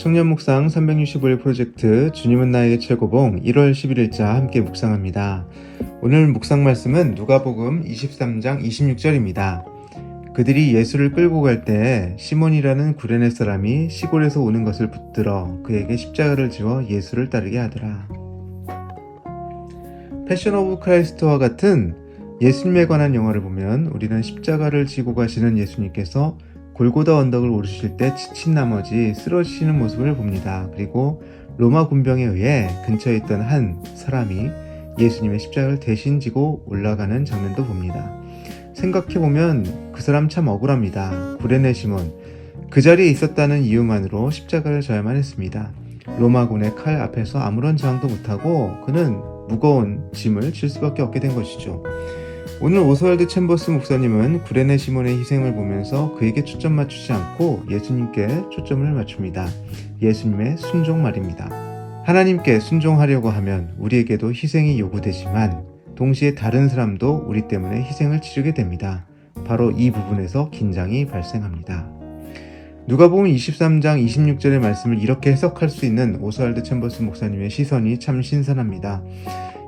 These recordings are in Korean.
청년 묵상 365일 프로젝트 주님은 나에게 최고봉 1월 11일자 함께 묵상합니다. 오늘 묵상 말씀은 누가복음 23장 26절입니다. 그들이 예수를 끌고 갈 때 시몬이라는 구레네 사람이 시골에서 오는 것을 붙들어 그에게 십자가를 지워 예수를 따르게 하더라. 패션 오브 크라이스트와 같은 예수님에 관한 영화를 보면 우리는 십자가를 지고 가시는 예수님께서 골고다 언덕을 오르실 때 지친 나머지 쓰러지시는 모습을 봅니다. 그리고 로마 군병에 의해 근처에 있던 한 사람이 예수님의 십자가를 대신 지고 올라가는 장면도 봅니다. 생각해보면 그 사람 참 억울합니다. 구레네 시몬, 그 자리에 있었다는 이유만으로 십자가를 져야만 했습니다. 로마군의 칼 앞에서 아무런 저항도 못하고 그는 무거운 짐을 질 수밖에 없게 된 것이죠. 오늘 오스왈드 챔버스 목사님은 구레네 시몬의 희생을 보면서 그에게 초점 맞추지 않고 예수님께 초점을 맞춥니다. 예수님의 순종 말입니다. 하나님께 순종하려고 하면 우리에게도 희생이 요구되지만 동시에 다른 사람도 우리 때문에 희생을 치르게 됩니다. 바로 이 부분에서 긴장이 발생합니다. 누가복음 23장 26절의 말씀을 이렇게 해석할 수 있는 오스왈드 챔버스 목사님의 시선이 참 신선합니다.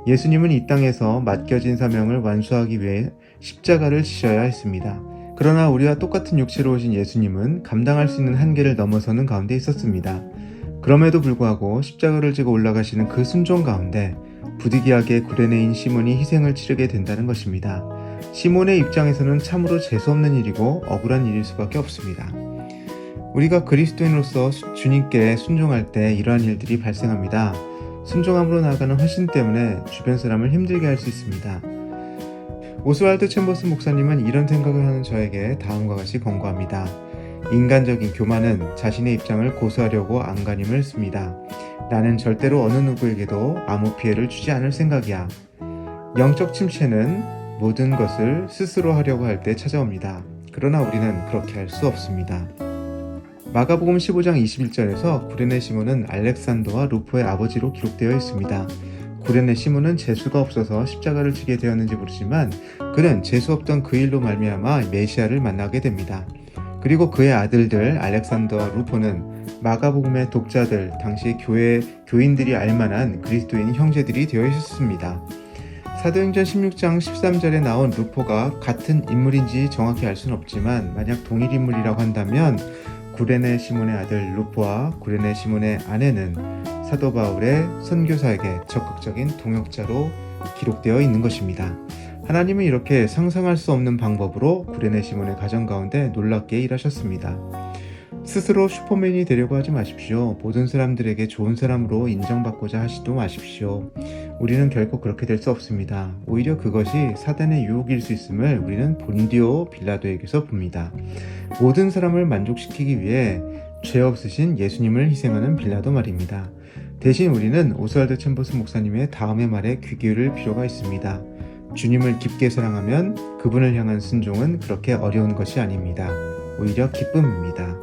예수님은 이 땅에서 맡겨진 사명을 완수하기 위해 십자가를 지셔야 했습니다. 그러나 우리와 똑같은 육체로 오신 예수님은 감당할 수 있는 한계를 넘어서는 가운데 있었습니다. 그럼에도 불구하고 십자가를 지고 올라가시는 그 순종 가운데 부득이하게 구레네인 시몬이 희생을 치르게 된다는 것입니다. 시몬의 입장에서는 참으로 재수없는 일이고 억울한 일일 수밖에 없습니다. 우리가 그리스도인으로서 주님께 순종할 때 이러한 일들이 발생합니다. 순종함으로 나아가는 헌신 때문에 주변 사람을 힘들게 할 수 있습니다. 오스왈드 챔버스 목사님은 이런 생각을 하는 저에게 다음과 같이 권고합니다. 인간적인 교만은 자신의 입장을 고수하려고 안간힘을 씁니다. 나는 절대로 어느 누구에게도 아무 피해를 주지 않을 생각이야. 영적 침체는 모든 것을 스스로 하려고 할 때 찾아옵니다. 그러나 우리는 그렇게 할 수 없습니다. 마가복음 15장 21절에서 구레네 시몬은 알렉산더와 루포의 아버지로 기록되어 있습니다. 구레네 시몬은 재수가 없어서 십자가를 지게 되었는지 모르지만 그는 재수 없던 그 일로 말미암아 메시아를 만나게 됩니다. 그리고 그의 아들들 알렉산더와 루포는 마가복음의 독자들, 당시 교인들이 알만한 그리스도인 형제들이 되어 있었습니다. 사도행전 16장 13절에 나온 루포가 같은 인물인지 정확히 알 수는 없지만 만약 동일 인물이라고 한다면 구레네 시몬의 아들 루포와 구레네 시몬의 아내는 사도 바울의 선교사에게 적극적인 동역자로 기록되어 있는 것입니다. 하나님은 이렇게 상상할 수 없는 방법으로 구레네 시몬의 가정 가운데 놀랍게 일하셨습니다. 스스로 슈퍼맨이 되려고 하지 마십시오. 모든 사람들에게 좋은 사람으로 인정받고자 하지도 마십시오. 우리는 결코 그렇게 될 수 없습니다. 오히려 그것이 사단의 유혹일 수 있음을 우리는 본디오 빌라도에게서 봅니다. 모든 사람을 만족시키기 위해 죄 없으신 예수님을 희생하는 빌라도 말입니다. 대신 우리는 오스왈드 챔버스 목사님의 다음의 말에 귀 기울일 필요가 있습니다. 주님을 깊게 사랑하면 그분을 향한 순종은 그렇게 어려운 것이 아닙니다. 오히려 기쁨입니다.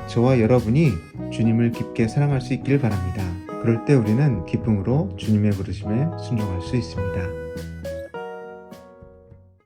저와 여러분이 주님을 깊게 사랑할 수 있길 바랍니다. 그럴 때 우리는 기쁨으로 주님의 부르심에 순종할 수 있습니다.